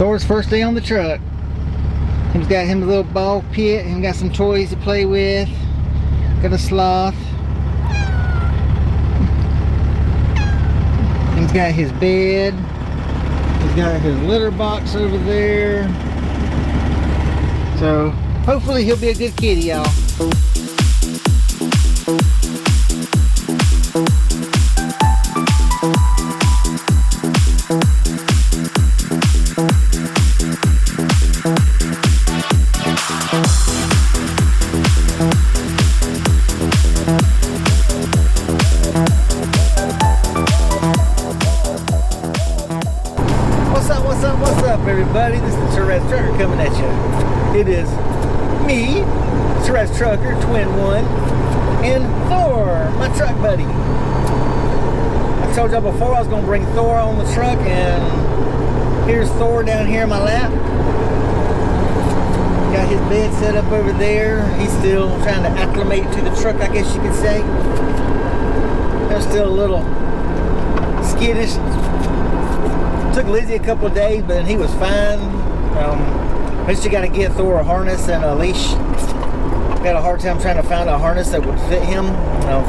Thor's first day on the truck. He's got him a little ball pit. He's got some toys to play with. Got a sloth. He's got his bed. He's got his litter box over there. So hopefully he'll be a good kitty, y'all. What's up, everybody? This is Tourette Trucker coming at you. It is me, Tourette Trucker, Twin One, and Thor, my truck buddy. I told y'all before I was going to bring Thor on the truck, and here's Thor down here in my lap. Got his bed set up over there. He's still trying to acclimate to the truck, I guess you could say. They're still a little skittish. Took Lizzie a couple of days, but he was fine. First you got to get Thor a harness and a leash. Got a hard time trying to find a harness that would fit him.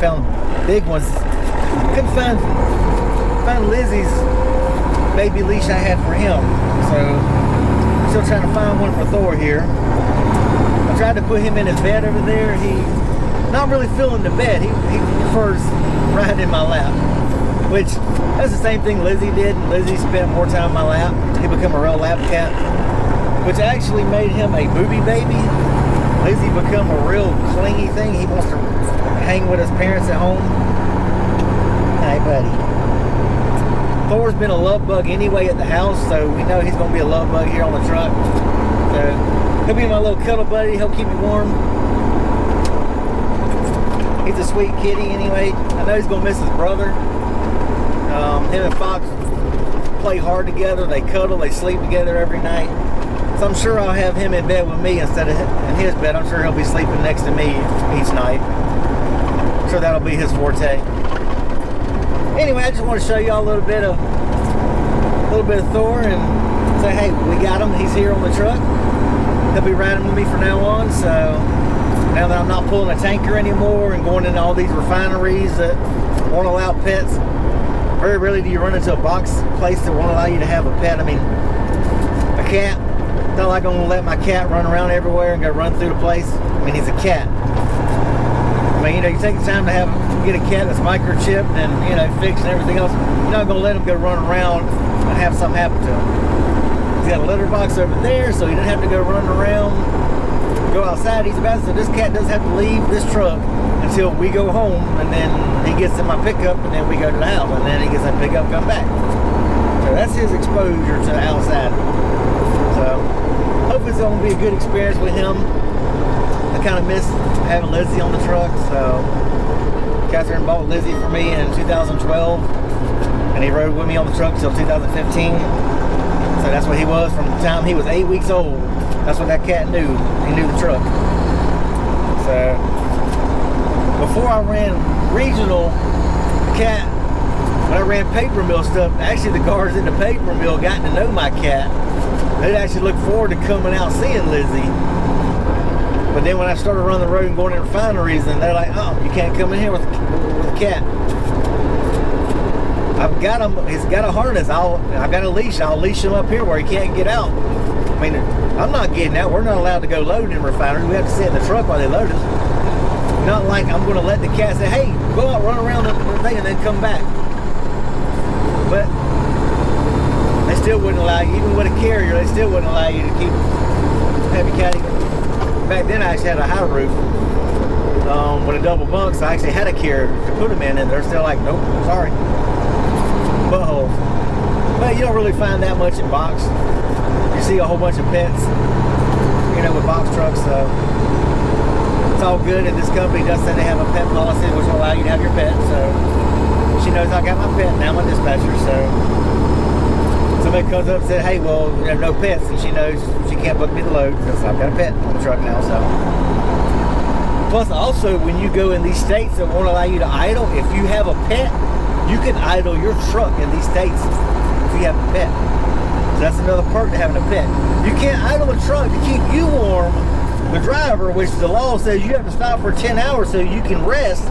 Found big ones. Couldn't find Lizzie's baby leash I had for him. So still trying to find one for Thor here. I tried to put him in his bed over there. He's not really feeling the bed. He prefers riding in my lap. Which, that's the same thing Lizzie did. Lizzie spent more time in my lap. He became a real lap cat. Which actually made him a booby baby. Lizzie become a real clingy thing. He wants to hang with his parents at home. Hey, buddy. Thor's been a love bug anyway at the house, so we know he's going to be a love bug here on the truck. So, he'll be my little cuddle buddy. He'll keep me warm. He's a sweet kitty anyway. I know he's going to miss his brother. Him and Fox play hard together. They cuddle. They sleep together every night. So I'm sure I'll have him in bed with me instead of in his bed. I'm sure he'll be sleeping next to me each night. I'm sure that'll be his forte. Anyway, I just want to show y'all a little bit of Thor and say, hey, we got him. He's here on the truck. He'll be riding with me from now on. So now that I'm not pulling a tanker anymore and going into all these refineries that won't allow pets. Very rarely do you run into a box place that won't allow you to have a pet. I mean, a cat, not like I'm gonna let my cat run around everywhere and go run through the place. I mean, he's a cat. I mean, you take the time to get a cat that's microchipped and, fixed and everything else. You're not gonna let him go run around and have something happen to him. He's got a litter box over there, so he doesn't have to go run around, go outside. He's about to say, this cat doesn't have to leave this truck until we go home, and then he gets in my pickup, and then we go to the house, and then he gets in pickup, come back. So that's his exposure to the outside. So hopefully it's going to be a good experience with him. I kind of miss having Lizzie on the truck, so Catherine bought Lizzie for me in 2012, and he rode with me on the truck till 2015. So that's what he was from the time he was 8 weeks old. That's what that cat knew. He knew the truck. So before I ran regional cat, when I ran paper mill stuff, actually the guards in the paper mill got to know my cat. They'd actually look forward to coming out seeing Lizzie. But then when I started running the road and going to refineries, and they're like, oh, you can't come in here with a cat. I've got him, he's got a harness. I've got a leash. I'll leash him up here where he can't get out. I mean, I'm not getting out. We're not allowed to go load in refineries. We have to sit in the truck while they load us. Not like I'm going to let the cat say, hey, go out, run around the thing, and then come back. But they still wouldn't allow you, even with a carrier, they still wouldn't allow you to keep heavy cat. Back then, I actually had a high roof with a double bunk, so I actually had a carrier to put them in, and they're still like, nope, sorry. Buttholes. But you don't really find that much in box. You see a whole bunch of pets, with box trucks, so it's all good. And this company does say they have a pet policy which will allow you to have your pet, so she knows I got my pet now, my dispatcher. So somebody comes up and said, hey, well, no pets, and she knows she can't book me the load because I've got a pet on the truck now. So plus also, when you go in these states that won't allow you to idle, if you have a pet, you can idle your truck in these states if you have a pet. So that's another perk to having a pet. You can't idle a truck to keep you warm, the driver, which the law says you have to stop for 10 hours so you can rest.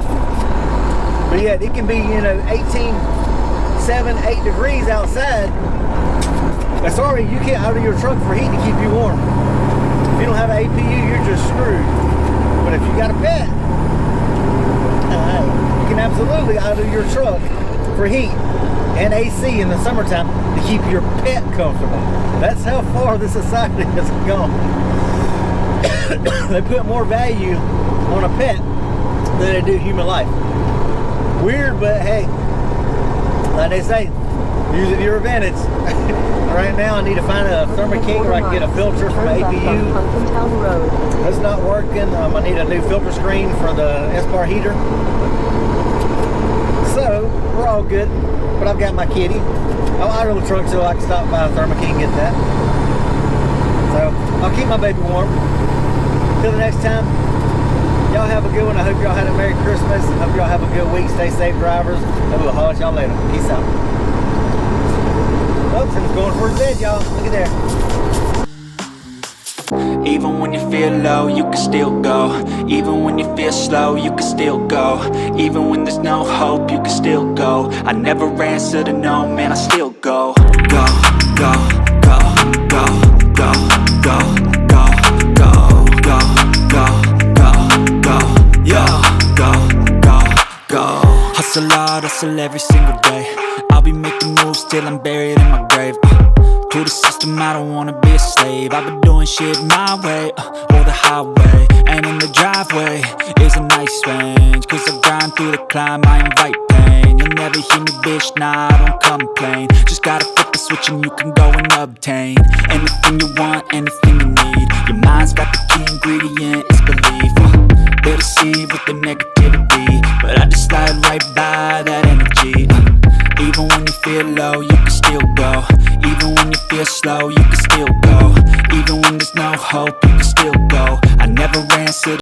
But yet it can be, you know, 18, 7, 8 degrees outside. But sorry, you can't idle your truck for heat to keep you warm. If you don't have an APU, you're just screwed. But if you got a pet, you can absolutely idle your truck for heat and AC in the summertime to keep your pet comfortable. That's how far the society has gone. They put more value on a pet than they do human life. Weird, but hey, like they say, use it to your advantage. Right now I need to find a Thermo King where I can get a filter for my APU. That's not working. I need a new filter screen for the S-Bar heater. So, we're all good. But I've got my kitty. I'll idle the truck so I can stop by a Thermo King and get that. So, I'll keep my baby warm. Till the next time, y'all have a good one. I hope y'all had a Merry Christmas. I hope y'all have a good week. Stay safe, drivers. And we'll holler at y'all later. Peace out. Oops, it's going for his bed, y'all. Look at there. Even when you feel low, you can still go. Even when you feel slow, you can still go. Even when there's no hope, you can still go. I never answer to no, man, I still go. Go, go, go, go, go, go, go, go, go, go, go, go, yo, go, go, go. Hustle hard, hustle every single day. I'll be making moves till I'm buried in my grave. To the system, I don't wanna be a slave. I've been doing shit my way, or the highway. And in the driveway is a nice range. Cause I grind through the climb, I invite pain. You'll never hear me, bitch, nah, I don't complain. Just gotta flip the switch and you can go and obtain anything you want, anything you need. Your mind's got the key ingredient, it's belief. They deceive with the negativity, but I just slide right by that energy. Even when you feel low, you can still go. Even when you feel slow, you can still go. Even when there's no hope, you can still go. I never answer to